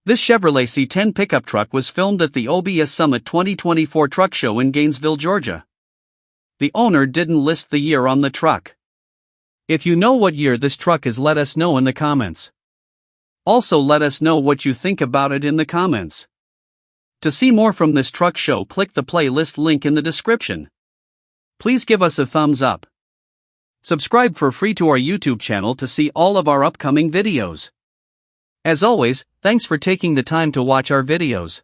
This Chevrolet C10 pickup truck was filmed at the OBS Summit 2024 truck show in Gainesville, Georgia. The owner didn't list the year on the truck. If you know what year this truck is, let us know in the comments. Also, let us know what you think about it in the comments. To see more from this truck show, click the playlist link in the description. Please give us a thumbs up. Subscribe for free to our YouTube channel to see all of our upcoming videos. As always, thanks for taking the time to watch our videos.